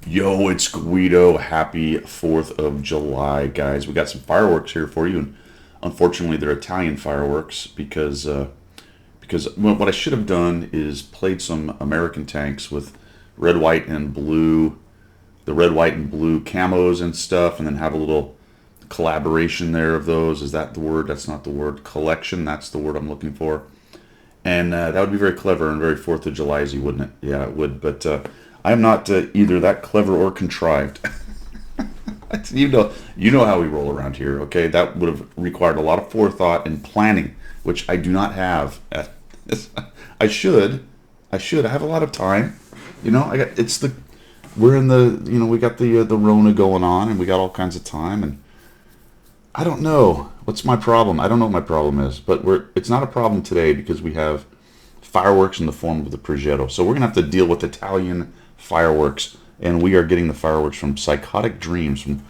Yo, it's Guido. Happy 4th of July, guys. We got some fireworks here for you. And unfortunately, they're Italian fireworks because what I should have done is played some American tanks with red, white, and blue, the red, white, and blue camos and stuff, and then have a little collaboration there of those. Is that the word? That's not the word. Collection, that's the word I'm looking for. And that would be very clever and very 4th of July-y, wouldn't it? Yeah, it would. But I am not either that clever or contrived. You know how we roll around here, okay? That would have required a lot of forethought and planning, which I do not have. I should. I should. I have a lot of time. We're in we got the Rona going on, and we got all kinds of time, and I don't know what's my problem. I don't know what my problem is, but it's not a problem today because we have fireworks in the form of the Progetto. So we're gonna have to deal with Italian fireworks, and we are getting the fireworks from Psychotic Dreams from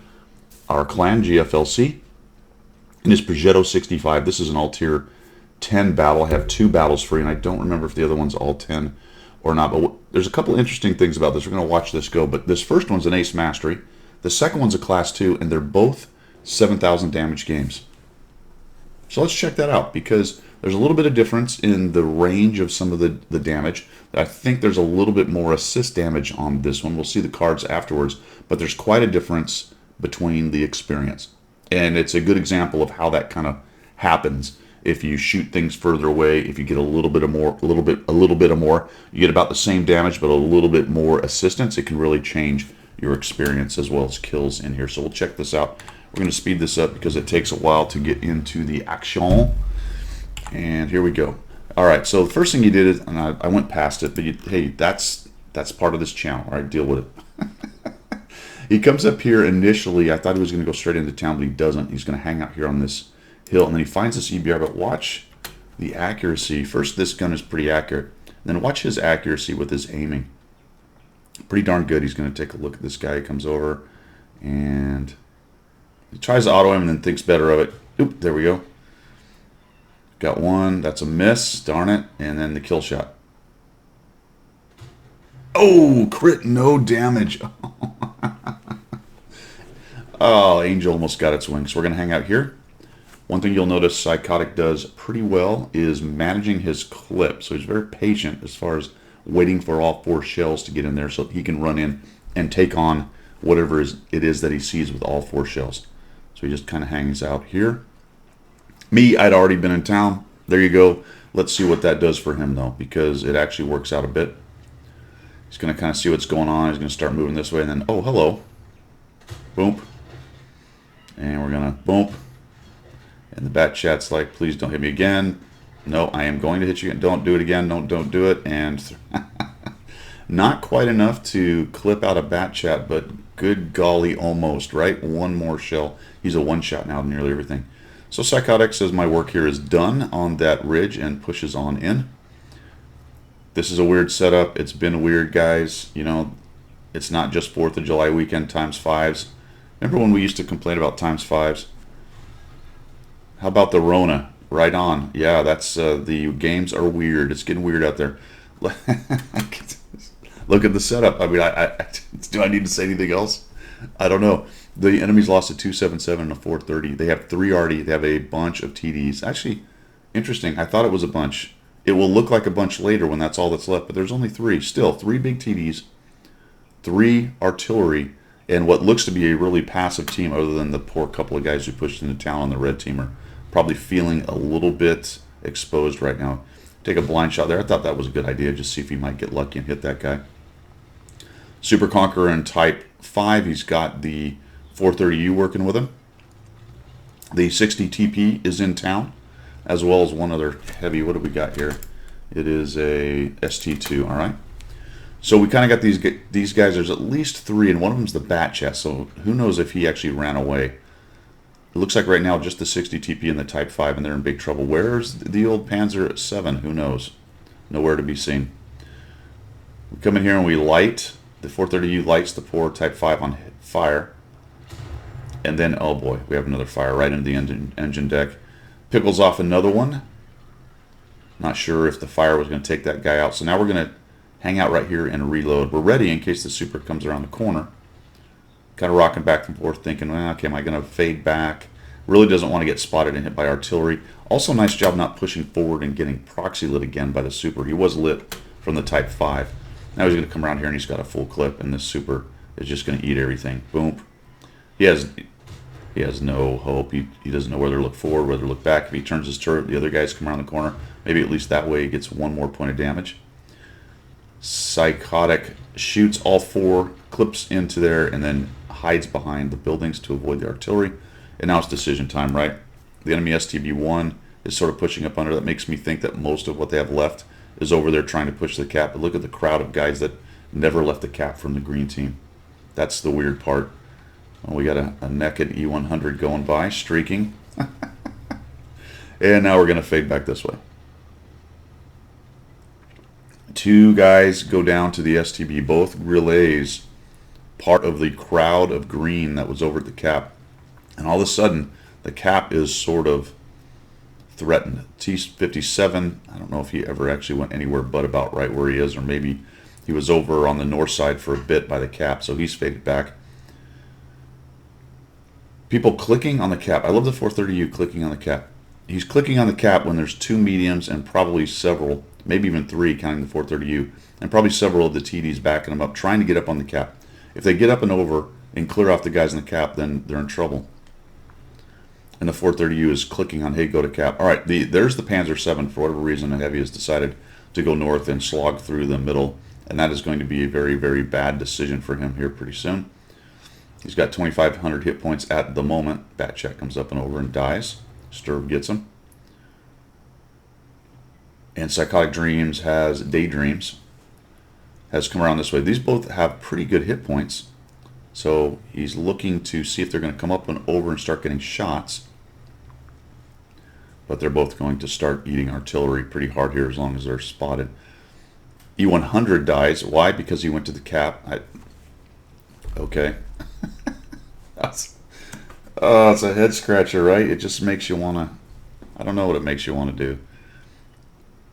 our clan GFLC and his Progetto 65. This is an all tier 10 battle. I have two battles free, and I don't remember if the other one's all 10 or not. But there's a couple interesting things about this. We're gonna watch this go. But this first one's an Ace Mastery. The second one's a Class 2, and they're both 7,000 damage games. So let's check that out because there's a little bit of difference in the range of some of the damage. I think there's a little bit more assist damage on this one. We'll see the cards afterwards, but there's quite a difference between the experience. And it's a good example of how that kind of happens. If you shoot things further away, if you get a little bit of more, a little bit of more, you get about the same damage, but a little bit more assistance, it can really change your experience as well as kills in here. So we'll check this out. We're going to speed this up because it takes a while to get into the action. And here we go. All right, so the first thing you did is, and I went past it, but hey, that's part of this channel. All right, deal with it. He comes up here initially. I thought he was going to go straight into town, but he doesn't. He's going to hang out here on this hill, and then he finds this EBR. But watch the accuracy. First, this gun is pretty accurate. Then watch his accuracy with his aiming. Pretty darn good. He's going to take a look at this guy. He comes over, and he tries to auto him and then thinks better of it. Oop, there we go. Got one. That's a miss. Darn it. And then the kill shot. Oh, crit, no damage. Oh, Angel almost got its wings. So we're going to hang out here. One thing you'll notice Psychotic does pretty well is managing his clip. So he's very patient as far as waiting for all four shells to get in there so he can run in and take on whatever it is that he sees with all four shells. So he just kind of hangs out here. Me, I'd already been in town. There you go. Let's see what that does for him, though, because it actually works out a bit. He's going to kind of see what's going on. He's going to start moving this way, and then, oh, hello. Boom. And we're going to boom. And the bat chat's like, please don't hit me again. No, I am going to hit you. Don't do it again. Don't do it. And not quite enough to clip out a bat chat, but good golly, almost, right? One more shell. He's a one-shot now, nearly everything. So Psychotic says my work here is done on that ridge and pushes on in. This is a weird setup. It's been weird, guys. You know, it's not just 4th of July weekend times fives. Remember when we used to complain about times fives? How about the Rona? Right on. Yeah, that's the games are weird. It's getting weird out there. Look at the setup. I mean, do I need to say anything else? I don't know. The enemy's lost a 277 and a 430. They have three already. They have a bunch of TDs. Actually, interesting. I thought it was a bunch. It will look like a bunch later when that's all that's left, but there's only three. Still, three big TDs, three artillery, and what looks to be a really passive team other than the poor couple of guys who pushed into town on the red team are probably feeling a little bit exposed right now. Take a blind shot there. I thought that was a good idea. Just see if he might get lucky and hit that guy. Super Conqueror in Type 5. He's got the 430U working with him. The 60 TP is in town, as well as one other heavy. What do we got here? It is a ST2, all right? So we kind of got these guys. There's at least three, and one of them's the bat chest, so who knows if he actually ran away. It looks like right now just the 60 TP and the Type 5, and they're in big trouble. Where's the old Panzer 7? Who knows? Nowhere to be seen. We come in here and we light. The 430U lights the poor Type 5 on fire. And then, oh boy, we have another fire right into the engine deck. Pickles off another one. Not sure if the fire was going to take that guy out. So now we're going to hang out right here and reload. We're ready in case the super comes around the corner. Kind of rocking back and forth, thinking, well, okay, am I going to fade back? Really doesn't want to get spotted and hit by artillery. Also, nice job not pushing forward and getting proxy lit again by the super. He was lit from the Type 5. Now he's going to come around here and he's got a full clip, and this super is just going to eat everything. Boom. He has no hope. He doesn't know whether to look forward, whether to look back. If he turns his turret, the other guys come around the corner. Maybe at least that way he gets one more point of damage. Psychotic shoots all 4, clips into there, and then hides behind the buildings to avoid the artillery. And now it's decision time, right? The enemy STB-1 is sort of pushing up under. That makes me think that most of what they have left is over there trying to push the cap. But look at the crowd of guys that never left the cap from the green team. That's the weird part. Well, we got a naked E100 going by, streaking. And now we're going to fade back this way. 2 guys go down to the STB, both relays, part of the crowd of green that was over at the cap. And all of a sudden, the cap is sort of threatened. T-57, I don't know if he ever actually went anywhere but about right where he is, or maybe he was over on the north side for a bit by the cap, so he's faded back. People clicking on the cap. I love the 430U clicking on the cap. He's clicking on the cap when there's 2 mediums and probably several, maybe even 3 counting the 430U, and probably several of the TDs backing him up, trying to get up on the cap. If they get up and over and clear off the guys in the cap, then they're in trouble. And the 430U is clicking on, hey, go to cap. All right, there's the Panzer 7. For whatever reason, the Heavy has decided to go north and slog through the middle, and that is going to be a very, very bad decision for him here pretty soon. He's got 2,500 hit points at the moment. Batchat comes up and over and dies. Sturb gets him. And Psychotic Dreams has Daydreams. Has come around this way. These both have pretty good hit points. So he's looking to see if they're going to come up and over and start getting shots. But they're both going to start eating artillery pretty hard here as long as they're spotted. E100 dies. Why? Because he went to the cap. Okay. It's a head scratcher, right? It just makes you want to, I don't know what it makes you want to do.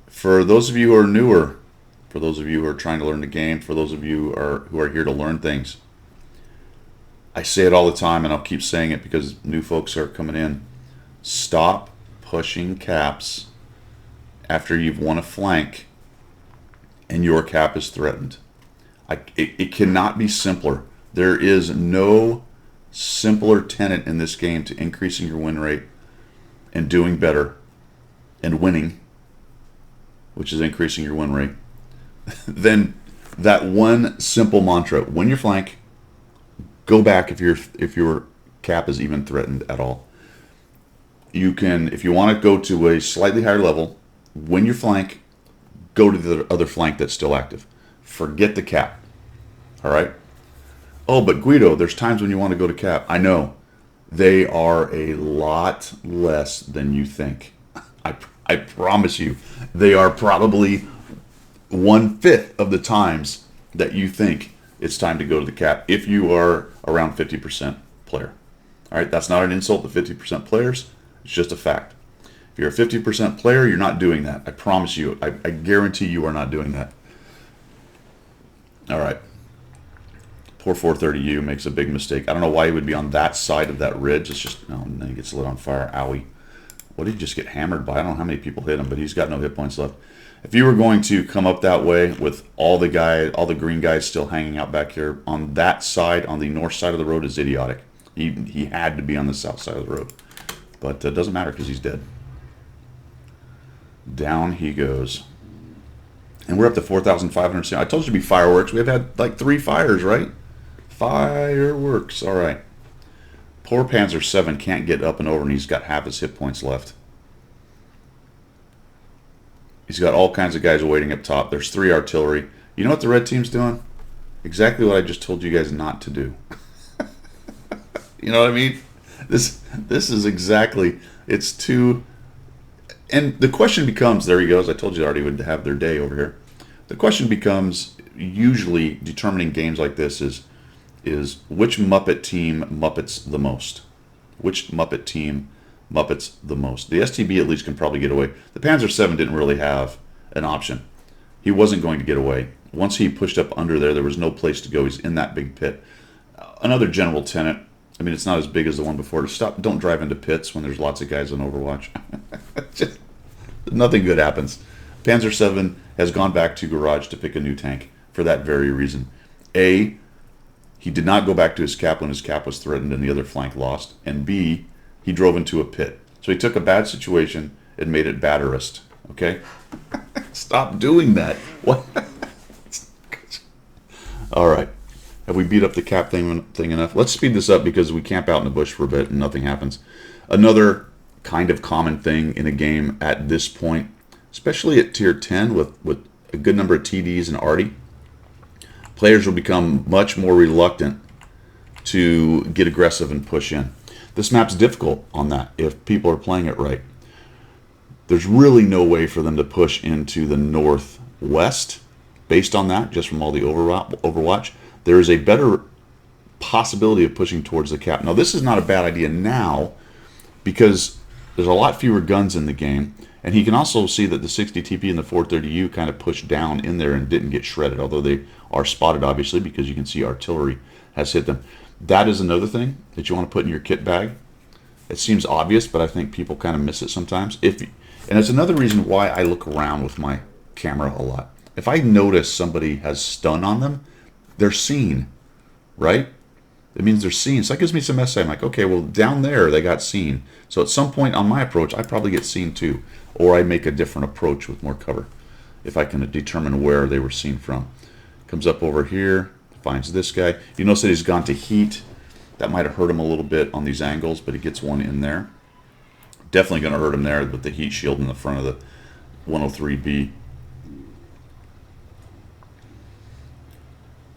For those of you who are newer, for those of you who are trying to learn the game, for those of you who are here to learn things, I say it all the time, and I'll keep saying it because new folks are coming in. Stop pushing caps after you've won a flank and your cap is threatened. It cannot be simpler. There is no simpler tenet in this game to increasing your win rate and doing better and winning, which is increasing your win rate, than that one simple mantra. Win your flank, go back if your cap is even threatened at all. You can, if you want to go to a slightly higher level, win your flank, go to the other flank that's still active. Forget the cap. All right? Oh, but Guido, there's times when you want to go to cap. I know. They are a lot less than you think. I promise you. They are probably 1/5 of the times that you think it's time to go to the cap if you are around 50% player. All right, that's not an insult to 50% players. It's just a fact. If you're a 50% player, you're not doing that. I promise you. I guarantee you are not doing that. All right. Poor 430U makes a big mistake. I don't know why he would be on that side of that ridge. It's just, no, and then he gets lit on fire. Owie. What did he just get hammered by? I don't know how many people hit him, but he's got no hit points left. If you were going to come up that way with all the green guys still hanging out back here, on that side, on the north side of the road, is idiotic. He had to be on the south side of the road. But it doesn't matter because he's dead. Down he goes. And we're up to 4,500. I told you to be fireworks. We have had like 3 fires, right? Fireworks. All right. Poor Panzer 7 can't get up and over, and he's got half his hit points left. He's got all kinds of guys waiting up top. There's 3 artillery. You know what the red team's doing? Exactly what I just told you guys not to do. You know what I mean? This is exactly, it's too, and the question becomes, there he goes, I told you they already would have their day over here. The question becomes, usually determining games like this is which Muppet team Muppets the most? Which Muppet team Muppets the most? The STB at least can probably get away. The Panzer 7 didn't really have an option. He wasn't going to get away. Once he pushed up under there, there was no place to go. He's in that big pit. Another general tenet. I mean, it's not as big as the one before. Don't drive into pits when there's lots of guys on Overwatch. Just, nothing good happens. Panzer 7 has gone back to garage to pick a new tank for that very reason. A, he did not go back to his cap when his cap was threatened and the other flank lost. And B, he drove into a pit. So he took a bad situation and made it batterist. Okay? Stop doing that. What? All right. Have we beat up the cap thing enough? Let's speed this up because we camp out in the bush for a bit and nothing happens. Another kind of common thing in a game at this point, especially at tier 10 with a good number of TDs and arty, players will become much more reluctant to get aggressive and push in. This map's difficult on that if people are playing it right. There's really no way for them to push into the northwest based on that, just from all the Overwatch. There is a better possibility of pushing towards the cap. Now, this is not a bad idea now because there's a lot fewer guns in the game, and he can also see that the 60 TP and the 430U kind of pushed down in there and didn't get shredded, although they are spotted, obviously, because you can see artillery has hit them. That is another thing that you want to put in your kit bag. It seems obvious, but I think people kind of miss it sometimes. And it's another reason why I look around with my camera a lot. If I notice somebody has stun on them, they're seen, right? It means they're seen. So that gives me some SA. I'm like, okay, well, down there they got seen. So at some point on my approach, I probably get seen too. Or I make a different approach with more cover if I can determine where they were seen from. Comes up over here, finds this guy. You notice that he's gone to heat. That might have hurt him a little bit on these angles, but he gets one in there. Definitely going to hurt him there with the heat shield in the front of the 103B.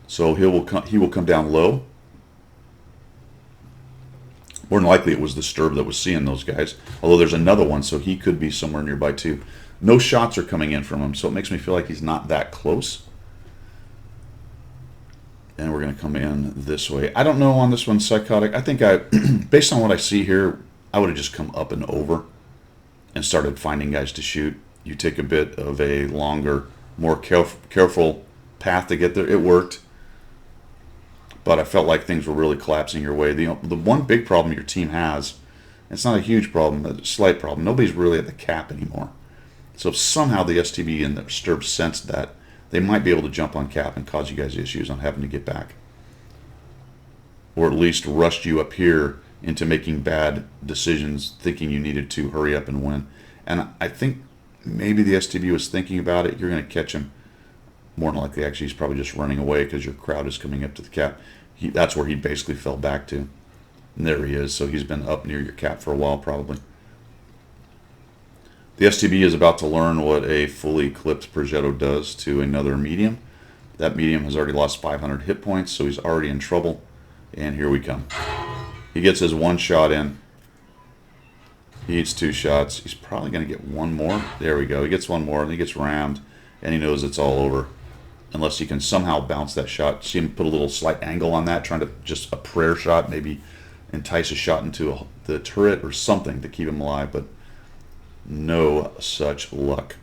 So he will come down low. More than likely it was the Sturb that was seeing those guys. Although there's another one, so he could be somewhere nearby too. No shots are coming in from him, so it makes me feel like he's not that close. And we're going to come in this way. I don't know on this one, Psychotic. I think based on what I see here, I would have just come up and over and started finding guys to shoot. You take a bit of a longer, more careful path to get there. It worked. But I felt like things were really collapsing your way. The one big problem your team has, it's not a huge problem, a slight problem. Nobody's really at the cap anymore. So if somehow the STB and the Sturb sensed that, they might be able to jump on cap and cause you guys issues on having to get back. Or at least rushed you up here into making bad decisions, thinking you needed to hurry up and win. And I think maybe the STB was thinking about it. You're going to catch him. More than likely, actually, he's probably just running away because your crowd is coming up to the cap. That's where he basically fell back to. And there he is. So he's been up near your cap for a while, probably. The STB is about to learn what a fully clipped Progetto does to another medium. That medium has already lost 500 hit points, so he's already in trouble. And here we come. He gets his one shot in. He needs two shots. He's probably going to get one more. There we go. He gets one more, and he gets rammed, and he knows it's all over. Unless he can somehow bounce that shot. See him put a little slight angle on that, trying to just a prayer shot, maybe entice a shot into the turret or something to keep him alive, but no such luck.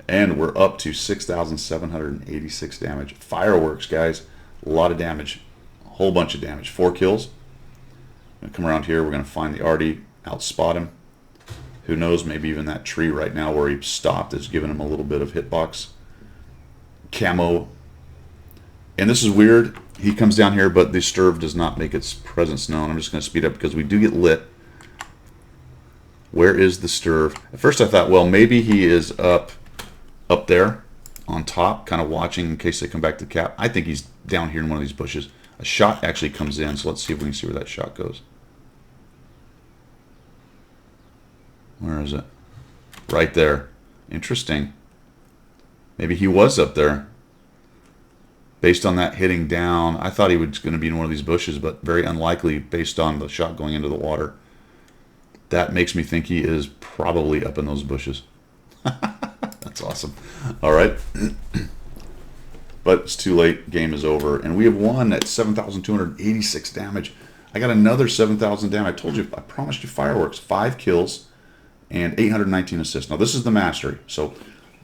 And we're up to 6,786 damage. Fireworks, guys. A lot of damage. A whole bunch of damage. 4 kills. I'm going to come around here. We're going to find the Arty, outspot him. Who knows, maybe even that tree right now where he stopped is giving him a little bit of hitbox. Camo. And this is weird. He comes down here, but the Sturb does not make its presence known. I'm just going to speed up because we do get lit. Where is the Sturb? At first I thought, well, maybe he is up there on top, kind of watching in case they come back to the cap. I think he's down here in one of these bushes. A shot actually comes in, so let's see if we can see where that shot goes. Where is it? Right there. Interesting. Maybe he was up there. Based on that hitting down, I thought he was going to be in one of these bushes, but very unlikely based on the shot going into the water. That makes me think he is probably up in those bushes. That's awesome. All right. But it's too late. Game is over. And we have won at 7,286 damage. I got another 7,000 damage. I told you, I promised you fireworks. 5 kills and 819 assists. Now, this is the mastery. So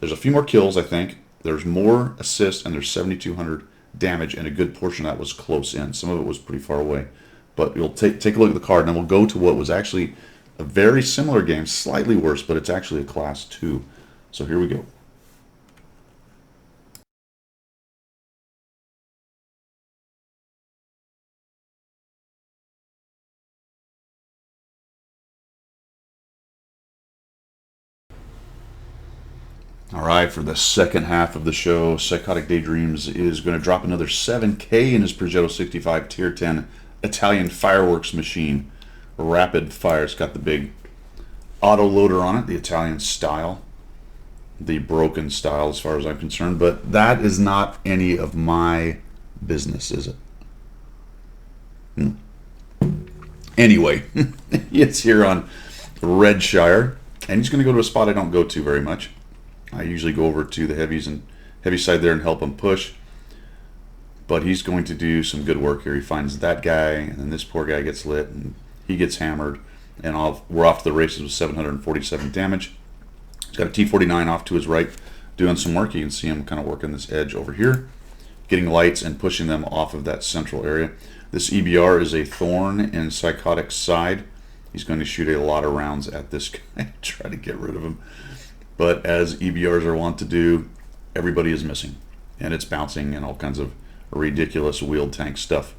there's a few more kills, I think. There's more assists and there's 7,200 damage, and a good portion of that was close in. Some of it was pretty far away. But you'll take a look at the card, and then we'll go to what was actually a very similar game, slightly worse, but it's actually a Class 2. So here we go. All right, for the second half of the show, Psychotic Daydreams is going to drop another 7K in his Progetto 65 Tier 10 Italian fireworks machine. Rapid fire. It's got the big auto loader on it, the Italian style, the broken style as far as I'm concerned, but that is not any of my business, is it? Anyway, it's here on Redshire, and he's going to go to a spot I don't go to very much. I usually go over to the heavy side there and help him push, but he's going to do some good work here. He finds that guy, and then this poor guy gets lit, and he gets hammered, and we're off to the races with 747 damage. He's got a T-49 off to his right doing some work. You can see him kind of working this edge over here, getting lights and pushing them off of that central area. This EBR is a thorn in Psychotic's side. He's going to shoot a lot of rounds at this guy, try to get rid of him. But as EBRs are wont to do, everybody is missing, and it's bouncing and all kinds of ridiculous wheeled tank stuff.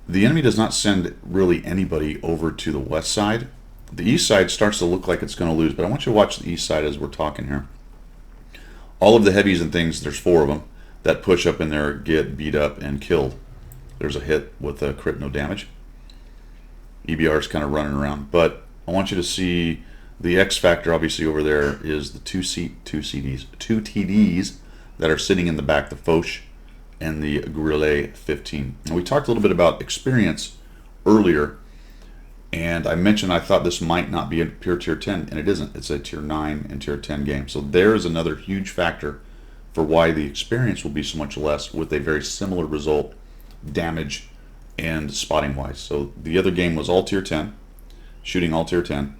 The enemy does not send really anybody over to the west side. The east side starts to look like it's going to lose, but I want you to watch the east side as we're talking here. All of the heavies and things, there's 4 of them, that push up in there get beat up and killed. There's a hit with a crit, no damage. EBR is kind of running around, but I want you to see the X factor obviously over there is the two TDs that are sitting in the back, the Foch and the Grille 15. And we talked a little bit about experience earlier, and I mentioned I thought this might not be a pure Tier 10, and it isn't. It's a Tier 9 and Tier 10 game. So there's another huge factor for why the experience will be so much less with a very similar result, damage and spotting wise. So the other game was all Tier 10, shooting all Tier 10.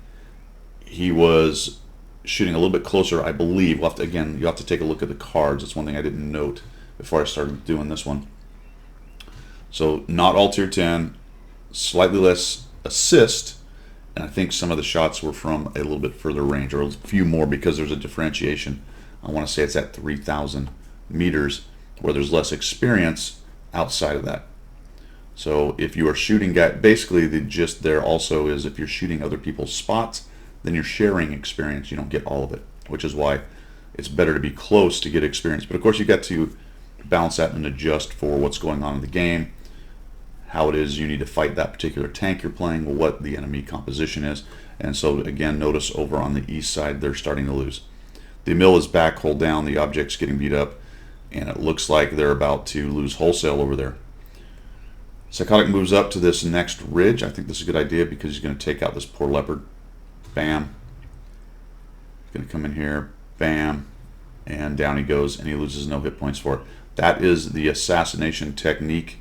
He was shooting a little bit closer, I believe. You'll have to take a look at the cards. That's one thing I didn't note before I started doing this one. So not all Tier 10, slightly less assist, and I think some of the shots were from a little bit further range, or a few more because there's a differentiation. I want to say it's at 3,000 meters where there's less experience outside of that. So if you are shooting, basically the gist there also is if you're shooting other people's spots, then you're sharing experience. You don't get all of it, which is why it's better to be close to get experience. But of course, you got to balance that and adjust for what's going on in the game, how it is you need to fight that particular tank you're playing, what the enemy composition is. And so again, notice over on the east side, they're starting to lose. The mill is back, hold down, the object's getting beat up, and it looks like they're about to lose wholesale over there. Psychotic moves up to this next ridge. I think this is a good idea because he's going to take out this poor leopard. Bam. Going to come in here. Bam. And down he goes, and he loses no hit points for it. That is the assassination technique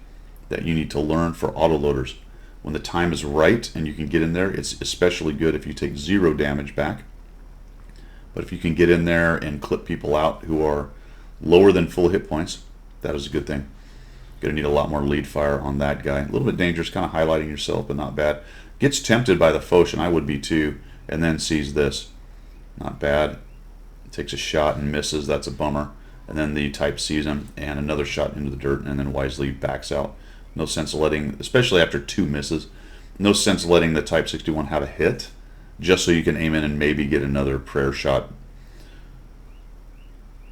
that you need to learn for autoloaders. When the time is right and you can get in there, it's especially good if you take 0 damage back. But if you can get in there and clip people out who are lower than full hit points, that is a good thing. Going to need a lot more lead fire on that guy. A little bit dangerous, kind of highlighting yourself, but not bad. Gets tempted by the Foch, and I would be too, and then sees this. Not bad. Takes a shot and misses. That's a bummer. And then the Type sees him, and another shot into the dirt, and then wisely backs out. No sense of letting, especially after 2 misses, no sense of letting the Type 61 have a hit, just so you can aim in and maybe get another prayer shot.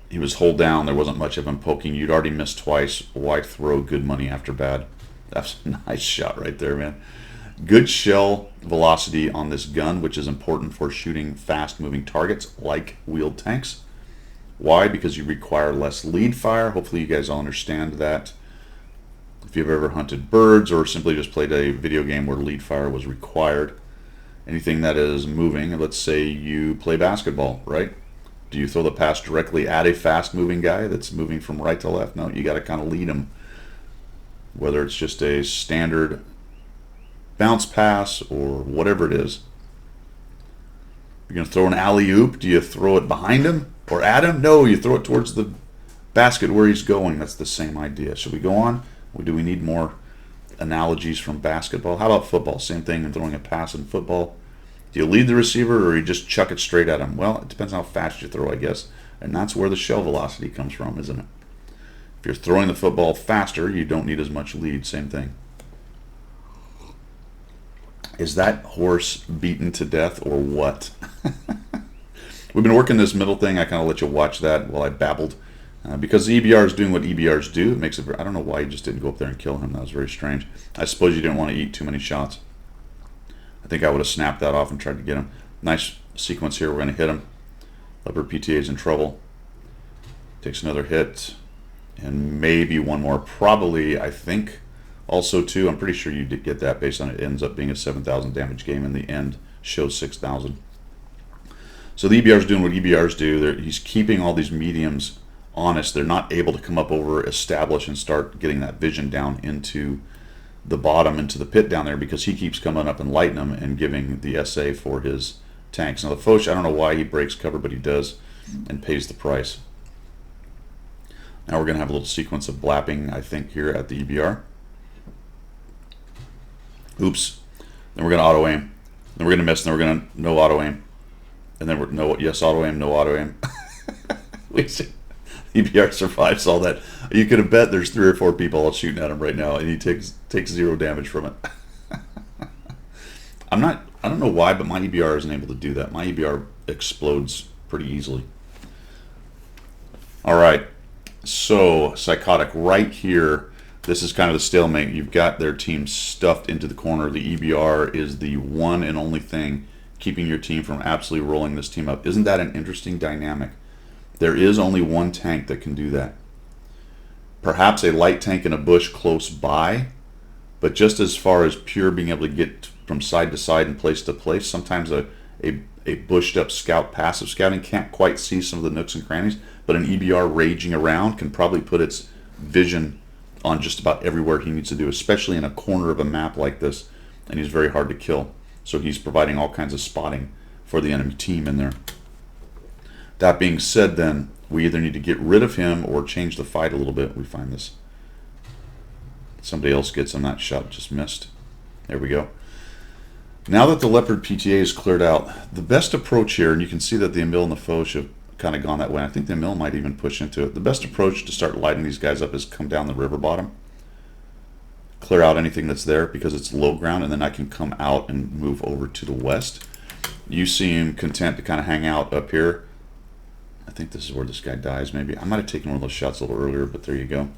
He was hold down. There wasn't much of him poking. You'd already missed twice. Why throw good money after bad? That's a nice shot right there, man. Good shell velocity on this gun, which is important for shooting fast-moving targets like wheeled tanks. Why? Because you require less lead fire. Hopefully you guys all understand that. If you've ever hunted birds or simply just played a video game where lead fire was required, anything that is moving, let's say you play basketball, right? Do you throw the pass directly at a fast-moving guy that's moving from right to left? No, you got to kind of lead him. Whether it's just a standard bounce pass or whatever it is, You're going to throw an alley-oop. Do you throw it behind him or at him? No, you throw it towards the basket where he's going. That's the same idea. Should we go on? Or do we need more analogies from basketball? How about football? Same thing in throwing a pass in football. Do you lead the receiver or you just chuck it straight at him? Well, it depends on how fast you throw, I guess. And that's where the shell velocity comes from, isn't it? If you're throwing the football faster, you don't need as much lead. Same thing. Is that horse beaten to death or what? We've been working this middle thing. I kind of let you watch that while I babbled. Because the EBR is doing what EBRs do. It makes it. I don't know why you just didn't go up there and kill him. That was very strange. I suppose you didn't want to eat too many shots. I think I would have snapped that off and tried to get him. Nice sequence here. We're going to hit him. Leopard PTA is in trouble. Takes another hit. And maybe one more. Probably, I think, also two. I'm pretty sure you did get that based on it ends up being a 7,000 damage game. In the end, shows 6,000. So the EBR is doing what EBRs do. He's keeping all these mediums honest. They're not able to come up over, establish, and start getting that vision down into the bottom, into the pit down there, because he keeps coming up and lighting them and giving the SA for his tanks. Now the Foch, I don't know why he breaks cover, but he does and pays the price. Now we're going to have a little sequence of blapping, I think, here at the EBR. Oops. Then we're going to auto aim. Then we're going to miss. Then we're going to no auto aim. And then we're no, yes, auto aim, no auto aim. EBR survives all that. You could have bet there's 3 or 4 people all shooting at him right now, and he takes 0 damage from it. I don't know why, but my EBR isn't able to do that. My EBR explodes pretty easily. All right, so Psychotic right here. This is kind of the stalemate. You've got their team stuffed into the corner. The EBR is the one and only thing keeping your team from absolutely rolling this team up. Isn't that an interesting dynamic? There is only one tank that can do that. Perhaps a light tank in a bush close by, but just as far as pure being able to get from side to side and place to place, sometimes a bushed up scout, passive scouting, can't quite see some of the nooks and crannies, but an EBR raging around can probably put its vision on just about everywhere he needs to do, especially in a corner of a map like this, and he's very hard to kill. So he's providing all kinds of spotting for the enemy team in there. That being said, then, we either need to get rid of him or change the fight a little bit. We find this. Somebody else gets him. That shot just missed. There we go. Now that the Leopard PTA is cleared out, the best approach here, and you can see that the Emil and the Foch have kind of gone that way. I think the Emil might even push into it. The best approach to start lighting these guys up is come down the river bottom, clear out anything that's there because it's low ground, and then I can come out and move over to the west. You seem content to kind of hang out up here. I think this is where this guy dies, maybe. I might have taken one of those shots a little earlier, but there you go.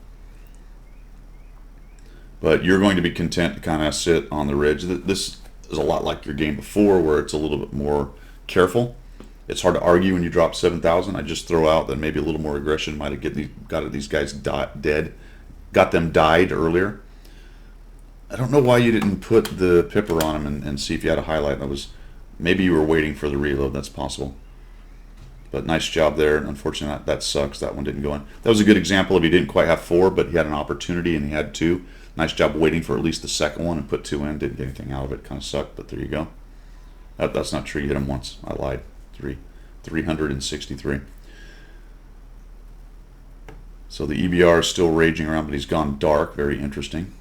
But you're going to be content to kind of sit on the ridge. This is a lot like your game before, where it's a little bit more careful. It's hard to argue when you drop 7,000. I just throw out that maybe a little more aggression might have got these guys dead, got them died earlier. I don't know why you didn't put the Pipper on him and see if you had a highlight. Maybe you were waiting for the reload. That's possible. But nice job there. Unfortunately, that sucks. That one didn't go in. That was a good example of he didn't quite have 4, but he had an opportunity and he had 2. Nice job waiting for at least the second one and put 2 in. Didn't get anything out of it. Kind of sucked, but there you go. That's not true. You hit him once. I lied. 363. So the EBR is still raging around, but he's gone dark. Very interesting.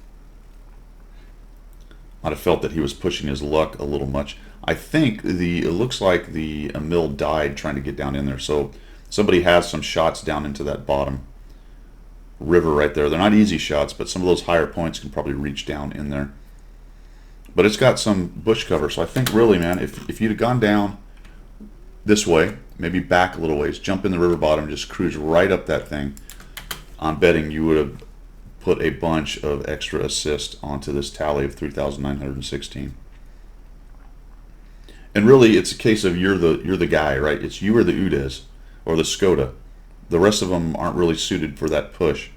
Might have felt that he was pushing his luck a little much. I think it looks like the Emil died trying to get down in there. So somebody has some shots down into that bottom river right there. They're not easy shots, but some of those higher points can probably reach down in there. But it's got some bush cover. So I think really, man, if you'd have gone down this way, maybe back a little ways, jump in the river bottom, just cruise right up that thing, I'm betting you would have put a bunch of extra assists onto this tally of 3,916. And really, it's a case of you're the guy, right? It's you or the Udez or the Skoda. The rest of them aren't really suited for that push.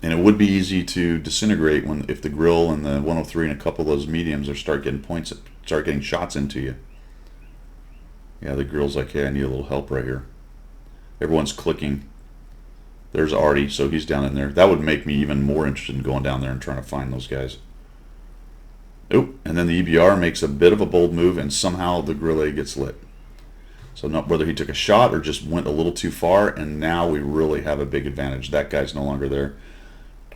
And it would be easy to disintegrate if the Grill and the 103 and a couple of those mediums start getting shots into you. Yeah, the Grill's like, hey, I need a little help right here. Everyone's clicking. There's Artie, so he's down in there. That would make me even more interested in going down there and trying to find those guys. Oh, and then the EBR makes a bit of a bold move, and somehow the Grille gets lit. So not whether he took a shot or just went a little too far, and now we really have a big advantage. That guy's no longer there.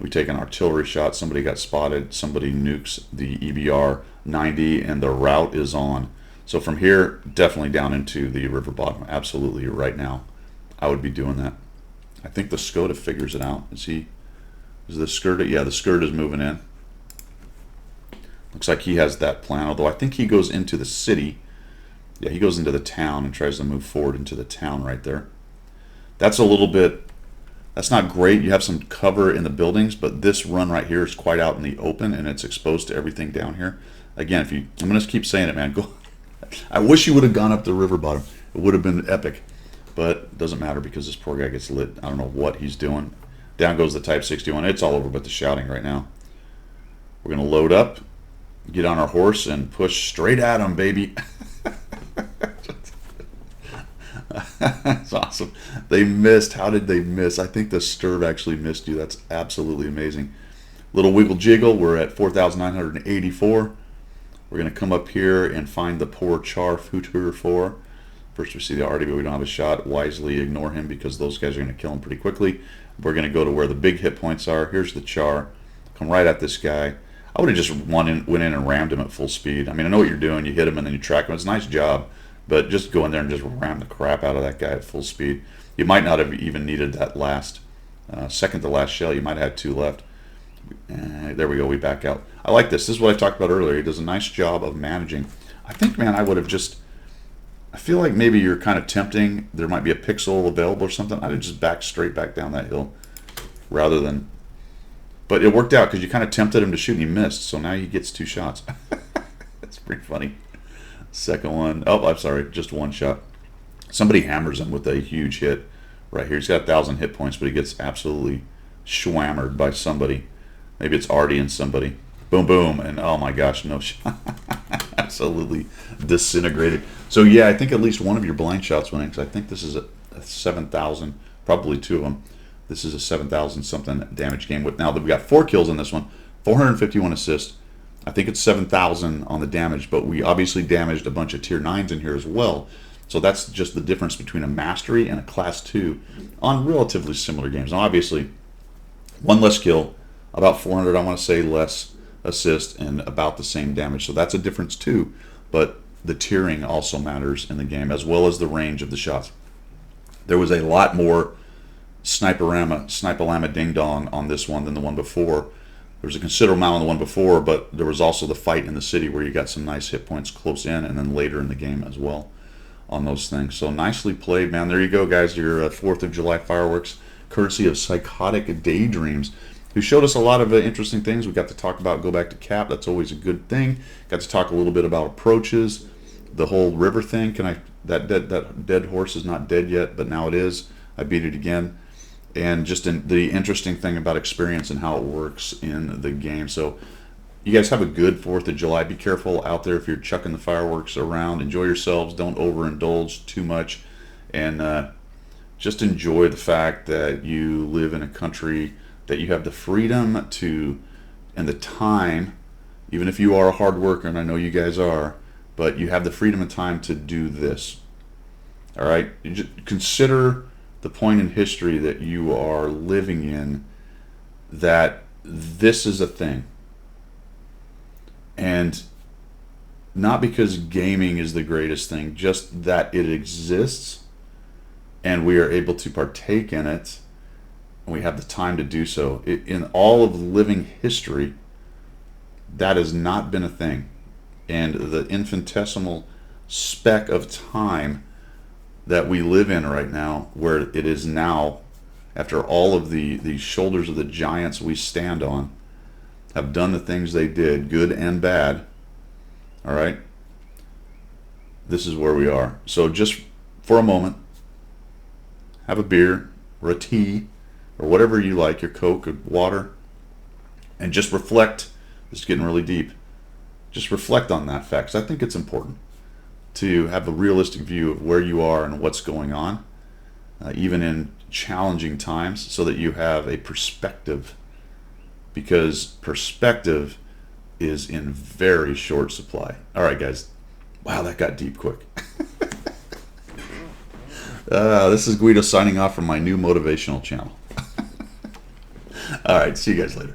We take an artillery shot. Somebody got spotted. Somebody nukes the EBR 90, and the route is on. So from here, definitely down into the river bottom. Absolutely, right now, I would be doing that. I think the Skoda figures it out. Is the Skoda? Yeah, the Skoda is moving in. Looks like he has that plan, although I think he goes into the city. Yeah, he goes into the town and tries to move forward into the town right there. That's a little bit, that's not great. You have some cover in the buildings, but this run right here is quite out in the open, and it's exposed to everything down here. Again, I'm going to keep saying it, man. Go. I wish you would have gone up the river bottom. It would have been epic, but it doesn't matter because this poor guy gets lit. I don't know what he's doing. Down goes the Type 61. It's all over but the shouting right now. We're going to load up, get on our horse, and push straight at him, baby. That's awesome. They missed. How did they miss? I think the Sturv actually missed you. That's absolutely amazing. Little wiggle jiggle. We're at 4,984. We're going to come up here and find the poor Char Futur 4. First we see the Artie, but we don't have a shot. Wisely ignore him because those guys are going to kill him pretty quickly. We're going to go to where the big hit points are. Here's the Char. Come right at this guy. I would have just went in and rammed him at full speed. I mean, I know what you're doing. You hit him and then you track him. It's a nice job. But just go in there and just ram the crap out of that guy at full speed. You might not have even needed that last, second to last shell. You might have had 2 left. There we go. We back out. I like this. This is what I talked about earlier. He does a nice job of managing. I think, man, I would have just... I feel like maybe you're kind of tempting. There might be a pixel available or something. I'd have just backed straight back down that hill rather than... But it worked out because you kind of tempted him to shoot and he missed. So now he gets 2 shots. That's pretty funny. Second one. Oh, I'm sorry. Just 1 shot. Somebody hammers him with a huge hit right here. He's got 1,000 hit points, but he gets absolutely schwammered by somebody. Maybe it's Artie and somebody. Boom, boom. And oh my gosh, no shot. Absolutely disintegrated. So yeah, I think at least one of your blind shots went in because I think this is a 7,000, probably 2 of them. This is a 7,000 something damage game. Now that we got 4 kills in this one, 451 assists. I think it's 7,000 on the damage, but we obviously damaged a bunch of tier 9s in here as well. So that's just the difference between a mastery and a class 2 on relatively similar games. Now obviously, 1 less kill, about 400, I want to say, less assist, and about the same damage. So that's a difference too, but the tiering also matters in the game, as well as the range of the shots. There was a lot more Sniper-Lama Ding Dong on this one than the one before. There was a considerable amount on the one before, but there was also the fight in the city where you got some nice hit points close in, and then later in the game as well on those things. So nicely played, man. There you go, guys. Your 4th of July fireworks, courtesy of Psychotic Daydreams, who showed us a lot of interesting things. We got to talk about go back to cap. That's always a good thing. Got to talk a little bit about approaches, the whole river thing. That dead horse is not dead yet, but now it is. I beat it again. And just the interesting thing about experience and how it works in the game. So you guys have a good 4th of July. Be careful out there if you're chucking the fireworks around. Enjoy yourselves. Don't overindulge too much. And just enjoy the fact that you live in a country that you have the freedom to and the time, even if you are a hard worker, and I know you guys are, but you have the freedom and time to do this. All right? You just consider the point in history that you are living in, that this is a thing. And not because gaming is the greatest thing, just that it exists and we are able to partake in it and we have the time to do so. In all of living history, that has not been a thing. And the infinitesimal speck of time that we live in right now, where it is now, after all of the shoulders of the giants we stand on have done the things they did, good and bad, all right, this is where we are. So just for a moment, have a beer or a tea or whatever you like, your Coke or water, and just reflect. This is getting really deep. Just reflect on that fact, 'cause I think it's important to have a realistic view of where you are and what's going on, even in challenging times, so that you have a perspective. Because perspective is in very short supply. All right, guys. Wow, that got deep quick. This is Guido signing off from my new motivational channel. All right, see you guys later.